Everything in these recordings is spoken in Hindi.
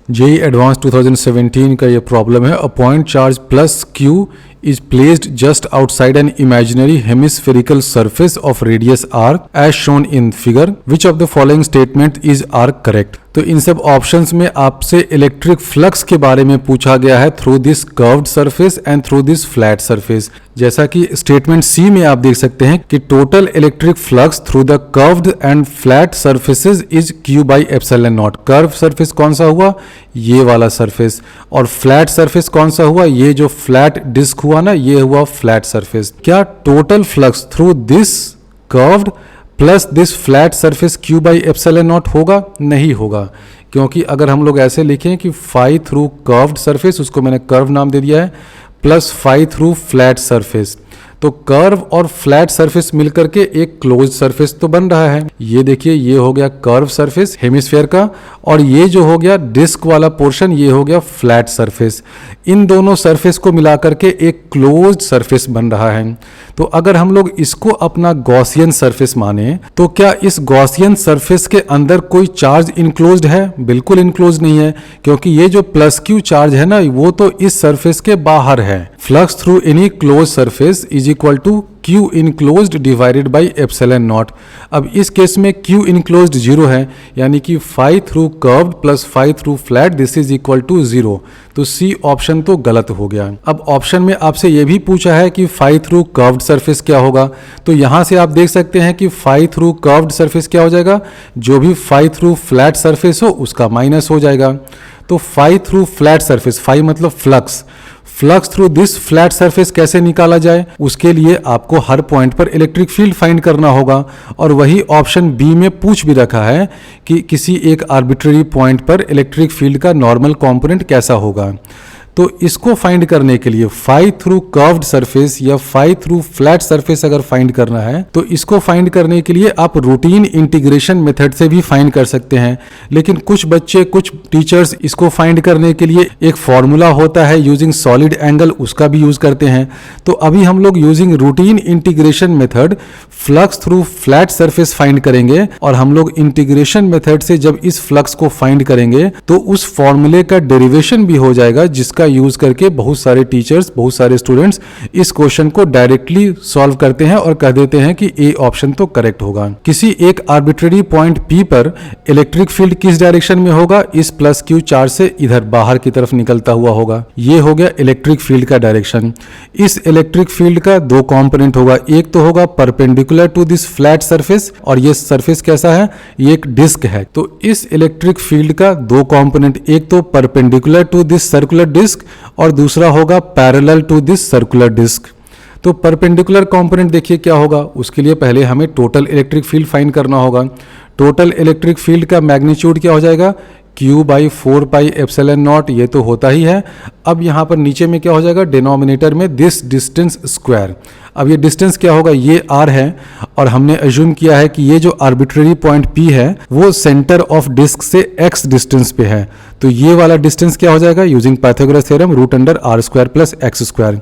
जेई एडवांस 2017 का ये प्रॉब्लम है। A point charge plus Q is placed just outside an imaginary hemispherical surface of radius r as shown in figure. Which of the following statement is r correct? तो इन सब ऑप्शंस में आपसे इलेक्ट्रिक फ्लक्स के बारे में पूछा गया है through this curved surface and through this flat surface. जैसा कि स्टेटमेंट सी में आप देख सकते हैं कि total electric flux through the curved and flat surfaces is q by epsilon not. Curve surface कौन सा हुआ? ये वाला सरफेस। और फ्लैट सरफेस कौन सा हुआ? ये जो फ्लैट डिस्क हुआ ना, ये हुआ फ्लैट सरफेस। क्या total flux through this curved plus this flat surface q by epsilon not होगा? नहीं होगा, क्योंकि अगर हम लोग ऐसे लिखें कि फाई थ्रू कर्व्ड सरफेस, उसको मैंने कर्व नाम दे दिया है, plus phi through flat surface, तो कर्व और फ्लैट सरफेस मिलकर के एक क्लोज सरफेस तो बन रहा है। ये देखिए, ये हो गया कर्व सरफेस हेमिस्फीयर का, और ये जो हो गया डिस्क वाला पोर्शन, ये हो गया फ्लैट सरफेस। इन दोनों सरफेस को मिलाकर के एक क्लोज्ड सरफेस बन रहा है। तो अगर हम लोग इसको अपना गॉसियन सरफेस माने, तो क्या इस गॉसियन सरफेस के अंदर कोई चार्ज इनक्लोज्ड है? बिल्कुल इनक्लोज्ड नहीं है, क्योंकि ये जो प्लस क्यू चार्ज है ना, वो तो इस सरफेस के बाहर है। Flux through any close surface is equal to Q enclosed divided by epsilon not. अब इस केस में Q इनक्लोज्ड 0 है, यानी कि phi through curved plus phi through flat this is equal to 0। तो सी ऑप्शन तो गलत हो गया। अब ऑप्शन में आपसे ये भी पूछा है कि फाई थ्रू कर्व्ड सरफेस क्या होगा, तो यहां से आप देख सकते हैं कि फाई थ्रू कर्व्ड सरफेस क्या हो जाएगा? जो भी फाई थ्रू फ्लैट सरफेस हो उसका माइनस हो जाएगा। तो phi through flat surface, phi मतलब flux, flux through this flat surface कैसे निकाला जाए? उसके लिए आपको हर पॉइंट पर इलेक्ट्रिक फील्ड फाइंड करना होगा, और वही ऑप्शन बी में पूछ भी रखा है कि किसी एक आर्बिट्ररी पॉइंट पर इलेक्ट्रिक फील्ड का नॉर्मल कंपोनेंट कैसा होगा। तो इसको फाइंड करने के लिए फाई थ्रू कर्व्ड सरफेस या फाई थ्रू फ्लैट सरफेस अगर फाइंड करना है, तो इसको फाइंड करने के लिए आप रूटीन इंटीग्रेशन मेथड से भी फाइंड कर सकते हैं। लेकिन कुछ बच्चे, कुछ टीचर्स इसको फाइंड करने के लिए एक फॉर्मूला होता है यूजिंग सॉलिड एंगल, उसका भी यूज करते हैं। तो अभी हम लोग using routine integration method flux through flat surface find करेंगे, और हम लोग इंटीग्रेशन मेथड से जब इस फ्लक्स को फाइंड करेंगे तो उस फॉर्मूले का डेरिवेशन भी हो जाएगा, जिसका यूज करके बहुत सारे टीचर्स, बहुत सारे स्टूडेंट्स इस क्वेश्चन को डायरेक्टली सॉल्व करते हैं और कह देते हैं कि ए ऑप्शन तो करेक्ट होगा। किसी एक आर्बिट्ररी पॉइंट P पर इलेक्ट्रिक फील्ड किस डायरेक्शन में होगा? इस प्लस क्यू चार्ज से इधर बाहर की तरफ निकलता हुआ होगा। ये हो गया इलेक्ट्रिक फील्ड का डायरेक्शन। इस इलेक्ट्रिक फील्ड का दो कंपोनेंट होगा, एक तो होगा perpendicular to this flat surface, और ये सरफेस कैसा है? ये एक डिस्क है। तो इस इलेक्ट्रिक फील्ड का दो कंपोनेंट, एक तो perpendicular to this circular disc और दूसरा होगा parallel to this circular disc. तो परपेंडिकुलर कंपोनेंट देखिए क्या होगा, उसके लिए पहले हमें टोटल इलेक्ट्रिक फील्ड फाइंड करना होगा। टोटल इलेक्ट्रिक फील्ड का मैग्नीट्यूड क्या हो जाएगा? Q by 4 pi epsilon naught, ये तो होता ही है। अब यहाँ पर नीचे में क्या हो जाएगा? डिनोमिनेटर में दिस डिस्टेंस स्क्वायर। अब ये डिस्टेंस क्या होगा? ये r है, और हमने अज्यूम किया है कि ये जो आर्बिट्ररी पॉइंट P है वो सेंटर ऑफ डिस्क से x डिस्टेंस पे है। तो ये वाला डिस्टेंस क्या हो जाएगा? Using Pythagoras theorem root under r square plus x square.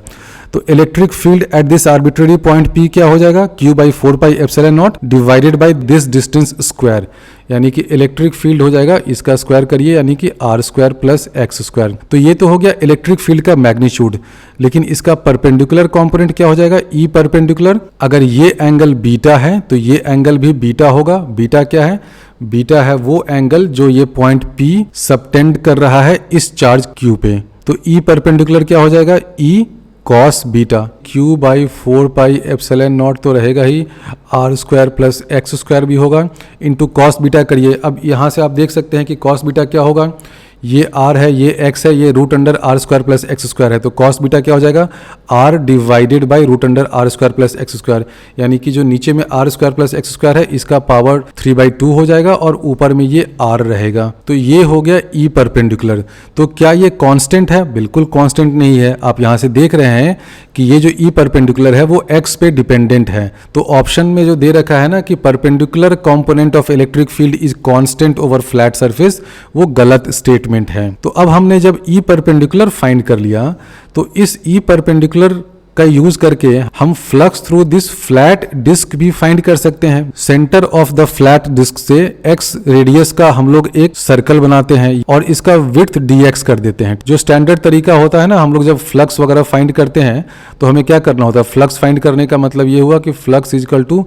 तो electric field at this arbitrary point P क्या हो जाएगा? Q by 4 pi epsilon not divided by this distance square, यानी कि इलेक्ट्रिक फील्ड हो जाएगा, इसका स्क्वायर करिए, यानी कि r square plus x square. तो ये तो हो गया इलेक्ट्रिक फील्ड का मैग्नीट्यूड। लेकिन इसका परपेंडिकुलर कंपोनेंट क्या हो जाएगा? E perpendicular. अगर ये एंगल बीटा है तो ये एंगल भी बीटा होगा। बीटा क्या है? बीटा है वो एंगल जो ये पॉइंट P सबटेंड कर रहा है इस चार्ज Q पे। तो E परपेंडिकुलर क्या हो जाएगा? E cos beta. Q by 4 pi epsilon naught तो रहेगा ही, r square plus x square भी होगा, इंटू कॉस बीटा करिए। अब यहाँ से आप देख सकते हैं कि कॉस बीटा क्या होगा? ये r है, ये x है, ये root under r square plus x square है। तो कॉस बीटा क्या हो जाएगा? r divided by root under r square plus x square, यानी कि जो नीचे में r square plus x square है इसका पावर 3/2 हो जाएगा, और ऊपर में ये r रहेगा। तो ये हो गया E परपेंडिकुलर। तो क्या ये कांस्टेंट है? बिल्कुल कांस्टेंट नहीं है। आप यहाँ से देख रहे हैं कि ये जो E परपेंडिकुलर है वो x पे डिपेंडेंट है। तो ऑप्शन में जो दे रखा है ना कि perpendicular component of electric field is constant over flat surface, वो गलत स्टेटमेंट है। तो अब हमने जब E परपेंडिकुलर फाइंड कर लिया, तो इस E परपेंडिकुलर का यूज करके हम flux through this flat disc भी फाइंड कर सकते हैं। Centre of the flat disc से x रेडियस का हम लोग एक सर्कल बनाते हैं और इसका विड्थ dx कर देते हैं। जो स्टैंडर्ड तरीका होता है ना, हम लोग जब फ्लक्स वगैरह फाइंड करते हैं तो हमें क्या करना होता है, फ्लक्स फाइंड करने का मतलब ये हुआ कि flux is equal to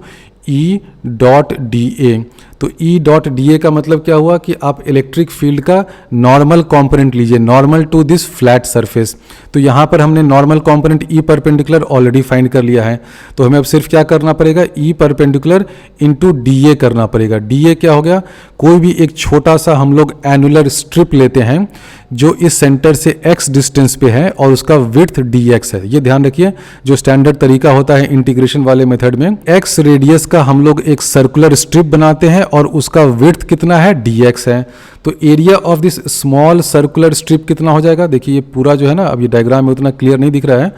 E dot D A. तो E डॉट डी ए का मतलब क्या हुआ कि आप इलेक्ट्रिक फील्ड का नॉर्मल कंपोनेंट लीजिए, normal to this flat surface. तो यहाँ पर हमने normal component E perpendicular already find कर लिया है, तो हमें अब सिर्फ क्या करना पड़ेगा, E perpendicular into D A करना पड़ेगा। डी ए क्या हो गया, कोई भी एक छोटा सा हम लोग एनुलर स्ट्रिप लेते हैं जो इस सेंटर से x डिस्टेंस पे है और उसका विड्थ dx है। ये ध्यान रखिए, जो स्टैंडर्ड तरीका होता है इंटीग्रेशन वाले मेथड में, x रेडियस का हम लोग एक सर्कुलर स्ट्रिप बनाते हैं और उसका विड्थ कितना है, dx है। तो area of this small circular strip कितना हो जाएगा, देखिए ये पूरा जो है ना, अब ये डायग्राम में उतना क्लियर नहीं दिख रहा है,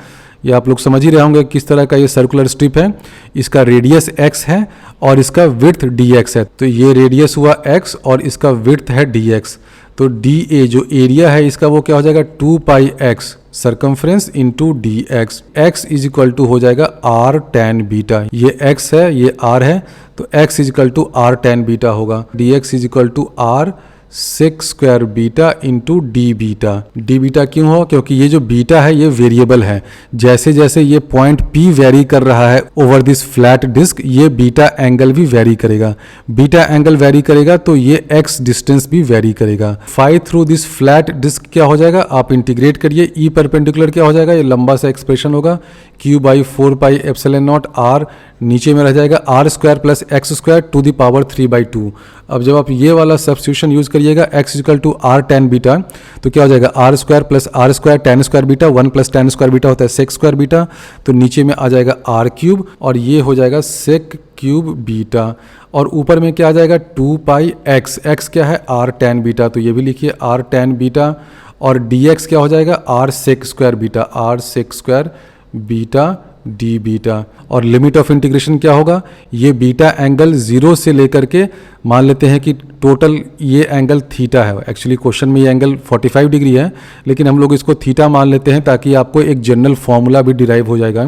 ये आप लोग समझ ही रहे होंगे किस तरह का ये सर्कुलर स्ट्रिप है। इसका रेडियस x है और इसका विड्थ dx है। तो ये रेडियस हुआ x और इसका विड्थ है dx। तो dA जो एरिया है इसका वो क्या हो जाएगा, 2 pi x circumference into dx। x is equal to हो जाएगा r tan बीटा। ये x है, ये r है, तो x is equal to r tan beta होगा। dx is equal to r sec square beta into d beta. D beta क्यों हो, क्योंकि ये जो बीटा है ये वेरिएबल है। जैसे जैसे ये पॉइंट P वेरी कर रहा है ओवर दिस फ्लैट डिस्क, ये बीटा एंगल भी वेरी करेगा। बीटा एंगल वेरी करेगा तो ये x डिस्टेंस भी वेरी करेगा। Phi through this flat disc क्या हो जाएगा, आप इंटीग्रेट करिए, E परपेंडिकुलर क्या हो जाएगा, ये लंबा सा एक्सप्रेशन होगा, q by 4 pi epsilon naught r, नीचे में रह जाएगा r square plus x square to the power 3/2। अब जब आप ये वाला सब्स्टिट्यूशन यूज करिएगा x equal to r tan beta, तो क्या हो जाएगा, r square plus r square tan square beta, 1 plus tan square beta होता है सेक स्क्वायर बीटा, तो नीचे में आ जाएगा r क्यूब और ये हो जाएगा सेक क्यूब बीटा। और ऊपर में क्या आ जाएगा, 2 पाई x, x क्या है, r tan बीटा, तो ये भी लिखिए r tan बीटा, और dx क्या हो जाएगा, r sec square beta, r sec square beta d beta. और लिमिट ऑफ इंटीग्रेशन क्या होगा, ये बीटा एंगल 0 से लेकर के मान लेते हैं कि टोटल ये एंगल थीटा है। एक्चुअली क्वेश्चन में ये एंगल 45 डिग्री है, लेकिन हम लोग इसको थीटा मान लेते हैं ताकि आपको एक जनरल फॉर्मूला भी डिराइव हो जाएगा।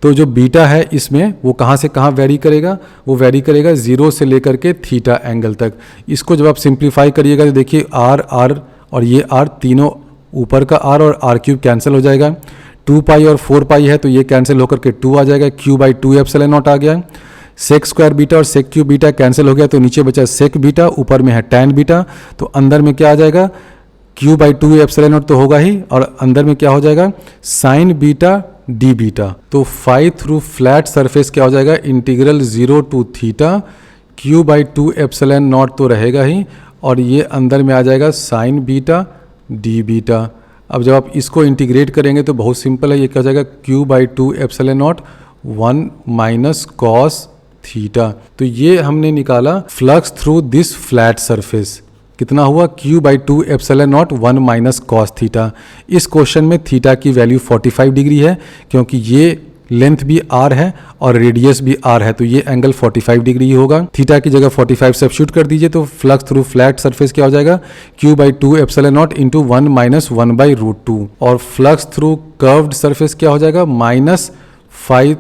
तो जो बीटा है इसमें वो कहाँ से कहाँ वेरी करेगा, वो वेरी करेगा 0 से लेकर के थीटा एंगल तक। इसको जब आप सिंप्लीफाई करिएगा तो देखिए r और ये r, तीनों ऊपर का r और r क्यूब कैंसिल हो जाएगा। 2 पाई और 4 पाई है तो ये कैंसिल होकर के 2 आ जाएगा, q बाई 2 एप्सिलॉन नॉट आ गया। सेक स्क्वायर बीटा और सेक क्यूब बीटा कैंसिल हो गया, तो नीचे बचा सेक बीटा, ऊपर में है tan बीटा, तो अंदर में क्या आ जाएगा, q बाई 2 एप्सिलॉन नॉट तो होगा ही, और अंदर में क्या हो जाएगा, साइन बीटा डी बीटा। तो फाई थ्रू फ्लैट सरफेस क्या हो जाएगा, integral 0 to theta q by 2 epsilon naught तो रहेगा ही, और ये अंदर में आ जाएगा साइन बीटा डी बीटा। अब जब आप इसको इंटीग्रेट करेंगे तो बहुत सिंपल है, ये क्या हो जाएगा, q by 2 epsilon naught 1 minus cos theta. तो ये हमने निकाला flux through this flat surface, कितना हुआ, q by 2 epsilon naught 1 minus cos theta. इस क्वेश्चन में थीटा की वैल्यू 45 डिग्री है, क्योंकि ये लेंथ भी r है और रेडियस भी r है, तो ये एंगल 45 डिग्री होगा। थीटा की जगह 45 सब्स्टिट्यूट कर दीजिए, तो फ्लक्स थ्रू फ्लैट सरफेस क्या हो जाएगा, q by 2 epsilon naught into 1 minus 1 by root 2, और फ्लक्स थ्रू कर्व्ड सरफेस क्या हो जाएगा, minus 5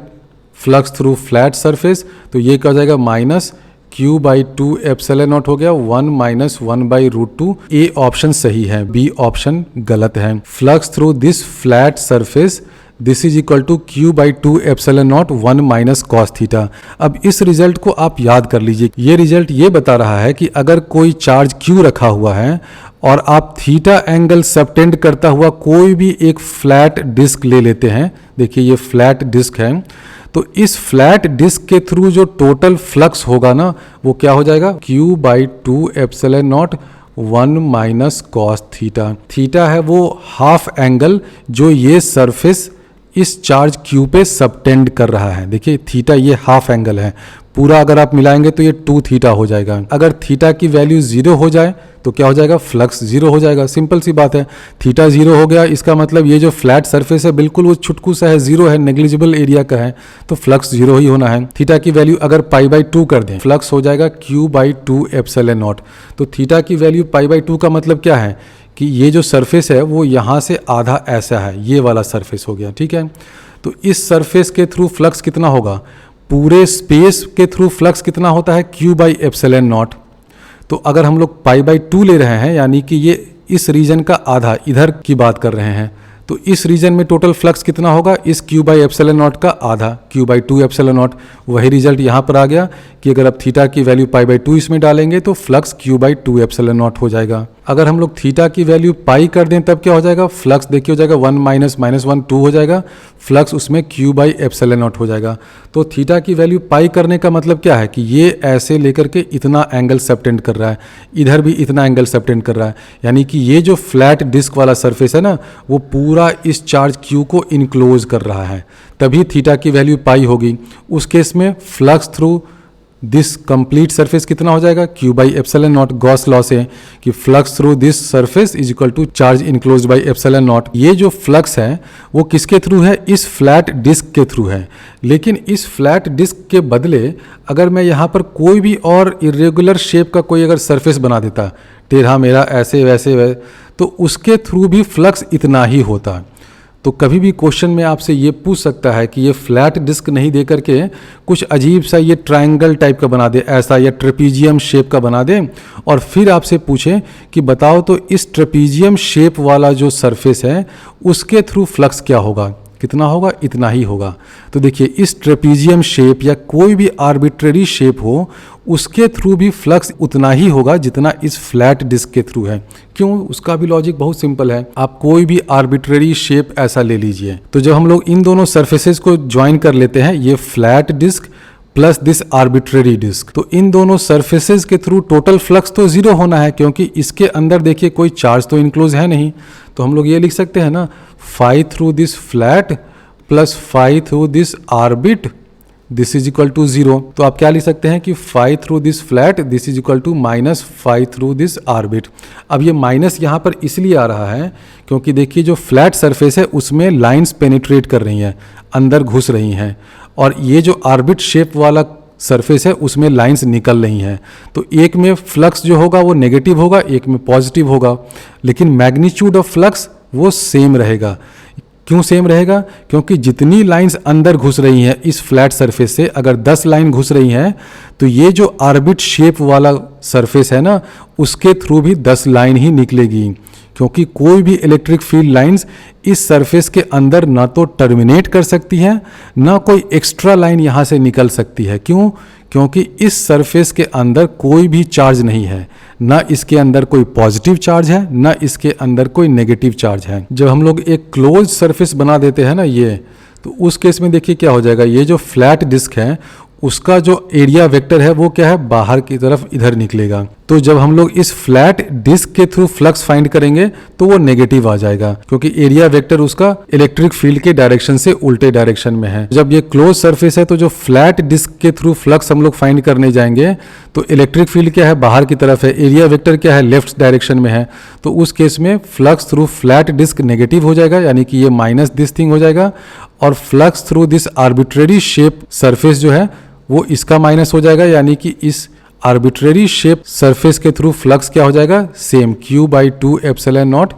flux through flat surface, तो ये क्या हो जाएगा, minus q by 2 epsilon naught हो गया 1 minus 1 by root 2। A option सही है, बी ऑप्शन गलत है। Flux through this flat surface this is equal to q by 2 epsilon naught 1 minus cos theta. अब इस रिजल्ट को आप याद कर लीजिए, ये रिजल्ट ये बता रहा है कि अगर कोई चार्ज q रखा हुआ है और आप थीटा एंगल सबटेंड करता हुआ कोई भी एक फ्लैट डिस्क ले लेते हैं, देखिए ये फ्लैट डिस्क है, तो इस फ्लैट डिस्क के थ्रू जो टोटल फ्लक्स होगा ना, वो क्या हो जाएगा, q by 2 epsilon naught 1 minus cos theta. Theta है वो हाफ एंगल जो ये सरफेस इस चार्ज q पे सबटेंड कर रहा है। देखिए थीटा ये हाफ एंगल है, पूरा अगर आप मिलाएंगे तो ये 2 थीटा हो जाएगा। अगर थीटा की वैल्यू 0 हो जाए तो क्या हो जाएगा, फ्लक्स 0 हो जाएगा। सिंपल सी बात है, थीटा 0 हो गया, इसका मतलब ये जो फ्लैट सरफेस है बिल्कुल वो छुटकू सा है, 0 है, नेग्लिजिबल एरिया का है, तो फ्लक्स 0 ही होना है। थीटा की वैल्यू अगर पाई बाई 2 कर दें, फ्लक्स हो जाएगा q बाई 2 एप्सिलॉन नॉट। तो थीटा की वैल्यू पाई बाई 2 का मतलब क्या है कि ये जो सरफेस है वो यहाँ से आधा ऐसा है, ये वाला सरफेस हो गया, ठीक है। तो इस सरफेस के थ्रू फ्लक्स कितना होगा, पूरे स्पेस के थ्रू फ्लक्स कितना होता है, q बाई एप्सिलॉन नॉट। तो अगर हम लोग पाई बाई 2 ले रहे हैं, यानी कि ये इस रीजन का आधा, इधर की बात कर रहे हैं, तो इस रीजन में टोटल फ्लक्स कितना होगा, इस q बाई एप्सिलॉन नॉट का आधा, q बाई 2 एप्सिलॉन नॉट। वही रिजल्ट यहाँ पर आ गया कि अगर आप थीटा की वैल्यू पाई बाई 2 इसमें डालेंगे तो flux q by 2 epsilon naught हो जाएगा। अगर हम लोग थीटा की वैल्यू पाई कर दें तब क्या हो जाएगा, फ्लक्स देखिए हो जाएगा 1 माइनस माइनस 1 2 हो जाएगा, फ्लक्स उसमें q बाई एप्सिलॉन नॉट हो जाएगा। तो थीटा की वैल्यू पाई करने का मतलब क्या है कि ये ऐसे लेकर के इतना एंगल सबटेंड कर रहा है, इधर भी इतना एंगल सबटेंड कर रहा है, यानी कि ये जो फ्लैट डिस्क वाला सरफेस है ना, वो पूरा इस चार्ज q को इनक्लोज कर रहा है, तभी थीटा की वैल्यू पाई होगी। उस केस में flux through this complete surface कितना हो जाएगा, q by epsilon naught. Gauss law से कि flux through this surface is equal to charge enclose by epsilon naught. ये जो फ्लक्स है वो किसके थ्रू है, इस फ्लैट डिस्क के थ्रू है। लेकिन इस फ्लैट डिस्क के बदले अगर मैं यहाँ पर कोई भी और इरेगुलर शेप का कोई अगर सरफेस बना देता, टेढ़ा मेरा ऐसे वैसे तो उसके थ्रू भी फ्लक्स इतना ही होता। तो कभी भी क्वेश्चन में आपसे ये पूछ सकता है कि ये फ्लैट डिस्क नहीं दे करके कुछ अजीब सा ये ट्रायंगल टाइप का बना दे, ऐसा या ट्रेपीजियम शेप का बना दे, और फिर आपसे पूछे कि बताओ तो इस ट्रेपीजियम शेप वाला जो सरफेस है उसके थ्रू फ्लक्स क्या होगा, कितना होगा, इतना ही होगा। तो देखिए इस ट्रेपीजियम शेप या कोई भी आर्बिट्रेरी शेप हो उसके थ्रू भी फ्लक्स उतना ही होगा जितना इस फ्लैट डिस्क के थ्रू है। क्यों, उसका भी लॉजिक बहुत सिंपल है। आप कोई भी आर्बिट्रेरी शेप ऐसा ले लीजिए, तो जब हम लोग इन दोनों सरफेसेस को ज्वाइन कर लेते हैं, ये flat disc plus this arbitrary disc, तो इन दोनों सरफेसेस के थ्रू टोटल फ्लक्स तो जीरो होना है, क्योंकि इसके अंदर देखिए कोई चार्ज तो इनक्लोज है नहीं। तो हम लोग ये लिख सकते हैं ना, phi through this flat plus phi through this arbit this is equal to 0। तो आप क्या लिख सकते हैं कि phi through this flat this is equal to minus phi through this arbit. अब ये माइनस यहाँ पर इसलिए आ रहा है क्योंकि देखिए जो फ्लैट सरफेस है उसमें लाइंस पेनिट्रेट कर रही हैं, अंदर घुस रही हैं, और ये जो आर्बिट शेप वाला सरफेस है उसमें लाइंस निकल रही हैं। तो एक में फ्लक्स जो होगा वो नेगेटिव होगा, एक में पॉजिटिव होगा, लेकिन मैग्नीट्यूड ऑफ फ्लक्स वो सेम रहेगा। क्यों सेम रहेगा, क्योंकि जितनी लाइंस अंदर घुस रही हैं इस फ्लैट सरफेस से, अगर 10 लाइन घुस रही हैं तो ये जो आर्बिट शेप वाला सरफेस है ना उसके थ्रू भी 10 लाइन ही निकलेगी, क्योंकि कोई भी इलेक्ट्रिक फील्ड लाइंस इस सरफेस के अंदर ना तो टर्मिनेट कर सकती हैं, ना कोई एक्स्ट्रा लाइन यहाँ से निकल सकती है। क्यों, क्योंकि इस सरफेस के अंदर कोई भी चार्ज नहीं है, ना इसके अंदर कोई पॉजिटिव चार्ज है, ना इसके अंदर कोई नेगेटिव चार्ज है। जब हम लोग एक क्लोज सरफेस बना देते हैं ना ये, तो उस केस में देखिए क्या हो जाएगा, ये जो फ्लैट डिस्क है उसका जो एरिया वेक्टर है वो क्या है, बाहर की तरफ इधर निकलेगा। तो जब हम लोग इस फ्लैट डिस्क के थ्रू फ्लक्स फाइंड करेंगे तो वो नेगेटिव आ जाएगा, क्योंकि एरिया वेक्टर उसका इलेक्ट्रिक फील्ड के डायरेक्शन से उल्टे डायरेक्शन में है। जब ये क्लोज सरफेस है तो जो फ्लैट डिस्क के थ्रू फ्लक्स हम लोग फाइंड करने जाएंगे तो इलेक्ट्रिक फील्ड क्या है, बाहर की तरफ है, एरिया वेक्टर क्या है, लेफ्ट डायरेक्शन में है। तो उस केस में flux through flat disc negative हो जाएगा, यानी कि ये माइनस दिस थिंग हो जाएगा, और flux through this arbitrary shape surface जो है वो इसका माइनस हो जाएगा, यानी कि इस आर्बिट्रेरी शेप सरफेस के थ्रू फ्लक्स क्या हो जाएगा, same q by 2 epsilon naught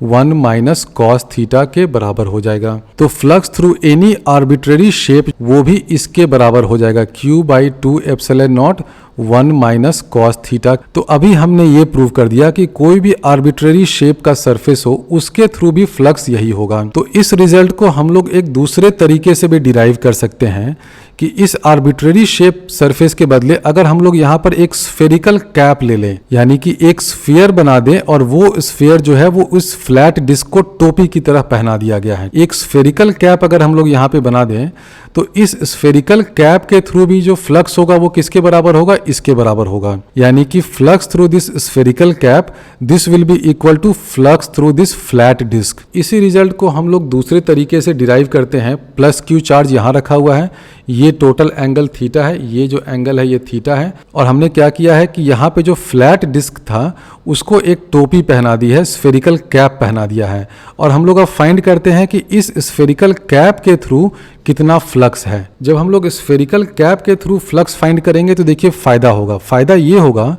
1 minus cos theta के बराबर हो जाएगा। तो flux through any arbitrary shape वो भी इसके बराबर हो जाएगा, q by 2 epsilon naught 1 minus cos theta. तो अभी हमने ये प्रूव कर दिया कि कोई भी आर्बिट्रेरी शेप का सरफेस हो उसके थ्रू भी फ्लक्स यही होगा। तो इस रिजल्ट को हम लोग एक दूसरे तरीके से भी डिराइव कर सकते हैं कि इस आर्बिट्रेरी शेप सरफेस के बदले अगर हम लोग यहाँ पर एक स्फेरिकल कैप ले लें, यानी कि एक स्फीयर बना दें और वो स्फीयर जो है वो उस फ्लैट डिस्क को टोपी की तरह पहना दिया गया है। एक स्फेरिकल कैप अगर हम लोग यहाँ पे बना दें तो इस स्फेरिकल कैप के थ्रू भी जो फ्लक्स होगा वो किसके बराबर होगा, इसके बराबर होगा, यानी कि flux through this spherical cap this will be equal to flux through this flat disc. इसी रिजल्ट को हम लोग दूसरे तरीके से डिराइव करते हैं। प्लस क्यू चार्ज यहाँ रखा हुआ है, ये टोटल एंगल थीटा है, ये जो एंगल है ये थीटा है, और हमने क्या किया है कि यहाँ पे जो फ्लैट डिस्क था उसको एक टोपी पहना दी है, स्फेरिकल कैप पहना दिया है, और हम लोग अब फाइंड करते हैं कि इस स्फेरिकल कैप के थ्रू कितना फ्लक्स है। जब हम लोग स्फेरिकल कैप के थ्रू फ्लक्स फाइंड करेंगे तो देखिए फायदा होगा। फायदा ये होगा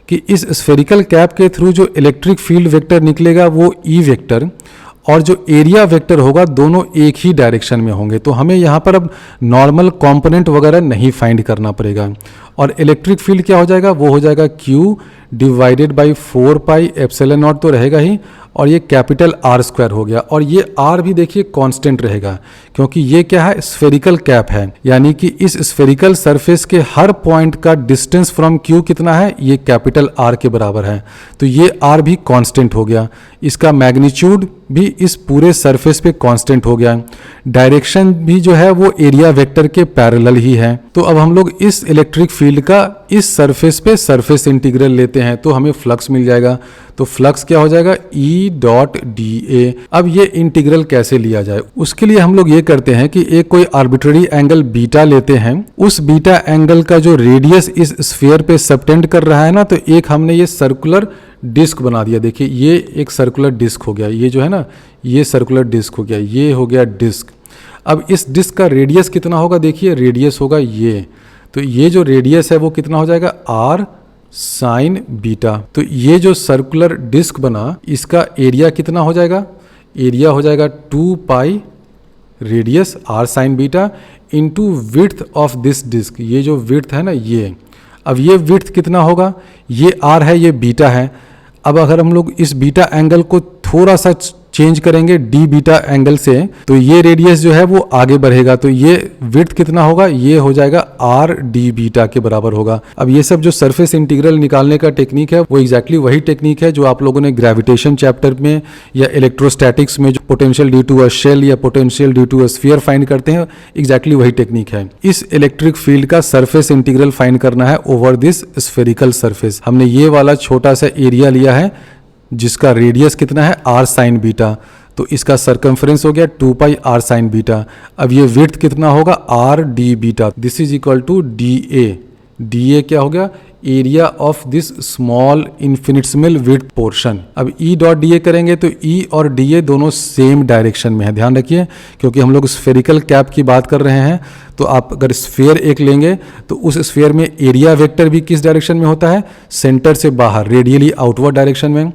कि इस स्फेरिकल कैप के थ्रू जो इलेक्ट्रिक फील्ड वेक्टर निकलेगा वो ई वेक्टर, और जो एरिया वेक्टर होगा दोनों एक ही डायरेक्शन में होंगे। तो हमें यहाँ पर अब नॉर्मल कंपोनेंट वगैरह नहीं फाइंड करना पड़ेगा। और इलेक्ट्रिक फील्ड क्या हो जाएगा, वो हो जाएगा Q divided by 4 pi epsilon naught तो रहेगा ही, और ये कैपिटल R स्क्वायर हो गया। और ये R भी देखिए कांस्टेंट रहेगा, क्योंकि ये क्या है, स्फेरिकल कैप है, यानी कि इस स्फेरिकल सरफेस के हर पॉइंट का डिस्टेंस फ्रॉम Q कितना है, ये कैपिटल R के बराबर है। तो ये R भी कांस्टेंट हो गया, इसका मैग्नीट्यूड भी इस पूरे सरफेस पे कांस्टेंट हो गया। डायरेक्शन भी जो है वो एरिया वेक्टर के पैरेलल ही है। तो अब हम लोग इस इलेक्ट्रिक फील्ड का इस सरफेस पे सरफेस इंटीग्रल लेते हैं तो हमें फ्लक्स मिल जाएगा। तो फ्लक्स क्या हो जाएगा, E.dA। अब ये इंटीग्रल कैसे लिया जाए, उसके लिए हम लोग ये करते हैं कि एक कोई आर्बिट्ररी एंगल बीटा लेते हैं, उस बीटा एंगल का जो रेडियस इस स्फीयर पे सबटेंड कर रहा है ना, तो एक हमने ये सर्कुलर डिस्क बना दिया। देखिए ये एक सर्कुलर डिस्क हो गया, ये जो है ना ये सर्कुलर डिस्क हो गया, ये हो गया डिस्क। अब इस डिस्क का रेडियस कितना होगा, देखिए रेडियस होगा ये, तो ये जो रेडियस है वो कितना हो जाएगा, R साइन बीटा। तो ये जो सर्कुलर डिस्क बना इसका एरिया कितना हो जाएगा, एरिया हो जाएगा 2 pi radius R sine beta into width of this disc. ये जो विड्थ है ना ये, अब ये विड्थ कितना होगा, ये R है ये बीटा है। अब अगर हम लोग इस बीटा एंगल को थोड़ा सा चेंज करेंगे डी बीटा एंगल से, तो ये रेडियस जो है वो आगे बढ़ेगा, तो ये विड्थ कितना होगा, ये हो जाएगा आर डी बीटा के बराबर होगा। अब ये सब जो सरफेस इंटीग्रल निकालने का टेक्निक है वो एग्जैक्टली वही टेक्निक है जो आप लोगों ने ग्रेविटेशन चैप्टर में या इलेक्ट्रोस्टैटिक्स में जो potential due to a shell या potential due to a sphere find करते हैं, एग्जैक्टली वही टेक्निक है। इस इलेक्ट्रिक फील्ड का सरफेस इंटीग्रल फाइंड करना है ओवर दिस स्फेरिकल सरफेस। हमने ये वाला छोटा सा एरिया लिया है जिसका रेडियस कितना है r साइन बीटा, तो इसका सरकमफ्रेंस हो गया 2 पाई r साइन बीटा। अब ये विड्थ कितना होगा, r d beta, this is equal to dA। dA क्या हो गया, area of this small infinitesimal width portion. अब E डॉट डी ए करेंगे तो E और dA दोनों सेम डायरेक्शन में है, ध्यान रखिए, क्योंकि हम लोग स्फेरिकल कैप की बात कर रहे हैं। तो आप अगर स्फीयर एक लेंगे तो उस स्फीयर में एरिया वेक्टर भी किस डायरेक्शन में होता है, सेंटर से बाहर, रेडियली आउटवर्ड डायरेक्शन में।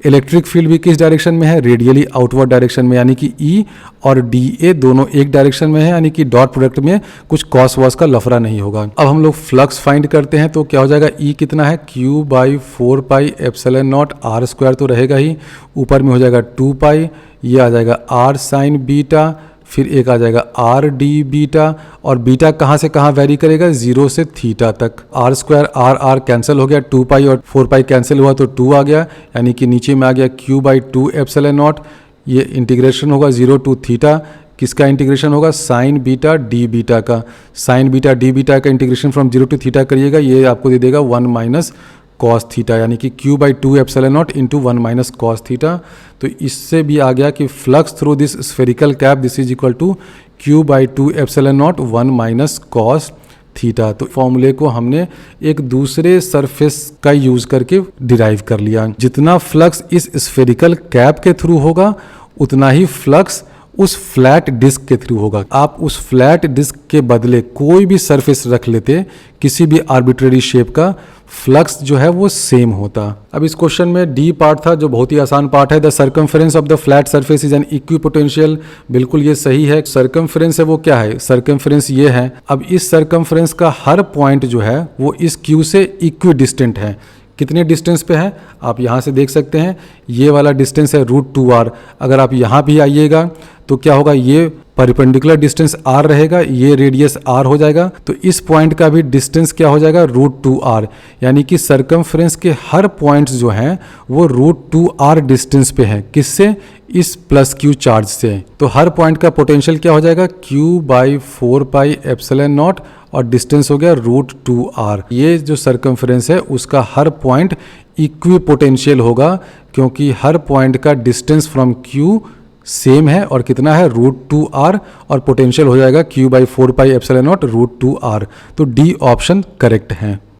इलेक्ट्रिक फील्ड भी किस डायरेक्शन में है, रेडियली आउटवर्ड डायरेक्शन में, यानी कि E और dA दोनों एक डायरेक्शन में है, यानी कि डॉट प्रोडक्ट में कुछ कॉस वॉस का लफड़ा नहीं होगा। अब हम लोग फ्लक्स फाइंड करते हैं तो क्या हो जाएगा, E कितना है, Q by 4 pi epsilon naught R square तो रहेगा ही, ऊपर में हो जाएगा 2 पाई, ये आ जाएगा R साइन बीटा, फिर एक आ जाएगा R d बीटा, और बीटा कहाँ से कहाँ वेरी करेगा, 0 से थीटा तक। R स्क्वायर R कैंसिल हो गया, 2 पाई और 4 पाई कैंसिल हुआ तो 2 आ गया, यानी कि नीचे में आ गया Q बाई 2 एप्सिलॉन नॉट। ये इंटीग्रेशन होगा 0 टू थीटा, किसका इंटीग्रेशन होगा, साइन बीटा डी बीटा का। साइन बीटा डी बीटा का इंटीग्रेशन फ्रॉम 0 टू थीटा करिएगा, ये आपको दे देगा 1 माइनस कॉस थीटा, यानी कि Q by 2 epsilon naught into 1 minus cos theta. तो इससे भी आ गया कि flux through this spherical cap this is equal to Q by 2 epsilon naught 1 minus cos theta. तो फॉर्मूले को हमने एक दूसरे सरफेस का यूज करके डिराइव कर लिया। जितना फ्लक्स इस स्फेरिकल कैप के थ्रू होगा उतना ही फ्लक्स उस फ्लैट डिस्क के थ्रू होगा। आप उस फ्लैट डिस्क के बदले कोई भी सरफेस रख लेते, किसी भी आर्बिट्रेरी शेप का, फ्लक्स जो है वो सेम होता। अब इस क्वेश्चन में डी पार्ट था जो बहुत ही आसान पार्ट है, the circumference of the flat surface is an equipotential. बिल्कुल ये सही है, सर्कमफेरेंस है वो क्या है, सर्कमफेरेंस ये है। अब इस सर्कमफेरेंस का हर पॉइंट जो है वो इस Q से इक्वी डिस्टेंट है। कितने डिस्टेंस पे है, आप यहाँ से देख सकते हैं, ये वाला डिस्टेंस है √2r। अगर आप यहाँ भी आइएगा तो क्या होगा, ये परपेंडिकुलर डिस्टेंस r रहेगा, ये रेडियस r हो जाएगा, तो इस पॉइंट का भी डिस्टेंस क्या हो जाएगा, √2r। यानी कि सर्कमफ्रेंस के हर पॉइंट्स जो हैं वो √2r डिस्टेंस पे हैं, किससे, इस प्लस Q चार्ज से। तो हर पॉइंट का पोटेंशियल क्या हो जाएगा, Q by 4 pi epsilon not, और डिस्टेंस हो गया √2r। ये जो सर्कमफ्रेंस है उसका हर पॉइंट इक्वी पोटेंशियल होगा, क्योंकि हर पॉइंट का डिस्टेंस फ्रॉम Q सेम है, और कितना है, √2r, और पोटेंशियल हो जाएगा Q by 4 pi epsilon not √2r। तो डी ऑप्शन करेक्ट है।